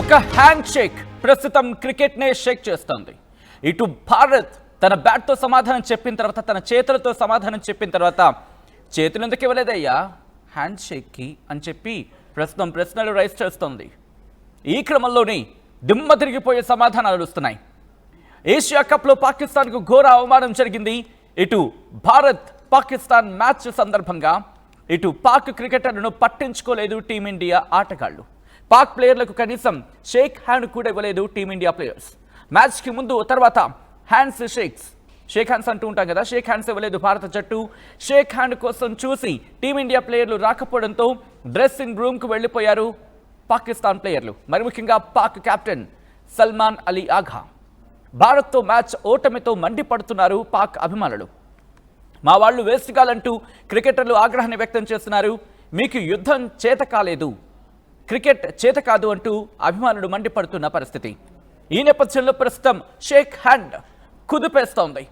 ఒక hand shake ప్రస్తుతం క్రికెట్నే షేక్ చేస్తోంది. ఇటు భారత్ తన బ్యాట్తో సమాధానం చెప్పిన తర్వాత, తన చేతులతో సమాధానం చెప్పిన తర్వాత, చేతులు ఎందుకు ఇవ్వలేదయ్యా హ్యాండ్ షేక్కి అని చెప్పి ప్రస్తుతం ప్రశ్నలు రైజ్ చేస్తోంది. ఈ క్రమంలోనే దిమ్మ తిరిగిపోయే సమాధానాలు వస్తున్నాయి. ఏషియా కప్లో పాకిస్తాన్కు ఘోర అవమానం జరిగింది. ఇటు భారత్ పాకిస్తాన్ మ్యాచ్ సందర్భంగా ఇటు పాక్ క్రికెటర్లను పట్టించుకోలేదు టీమిండియా ఆటగాళ్లు. పాక్ ప్లేయర్లకు కనీసం షేక్ హ్యాండ్ కూడా ఇవ్వలేదు టీమిండియా ప్లేయర్స్. మ్యాచ్కి ముందు తర్వాత షేక్ హ్యాండ్స్ అంటూ ఉంటాం కదా, షేక్ హ్యాండ్స్ ఇవ్వలేదు భారత జట్టు. షేక్ హ్యాండ్ కోసం చూసి టీమిండియా ప్లేయర్లు రాకపోవడంతో డ్రెస్సింగ్ రూమ్కు వెళ్ళిపోయారు పాకిస్తాన్ ప్లేయర్లు. మరి ముఖ్యంగా పాక్ కెప్టెన్ సల్మాన్ అలీ ఆఘా. భారత్తో మ్యాచ్ ఓటమితో మండిపడుతున్నారు పాక్ అభిమానులు. మా వాళ్ళు వేస్ట్ కాలంటూ క్రికెటర్లు ఆగ్రహాన్ని వ్యక్తం చేస్తున్నారు. మీకు యుద్ధం చేత కాలేదు, క్రికెట్ చేత కాదు అంటూ అభిమానులు మండిపడుతున్న పరిస్థితి. ఈ నేపథ్యంలో ప్రస్తుతం షేక్ హ్యాండ్ కుదిపేస్తోంది.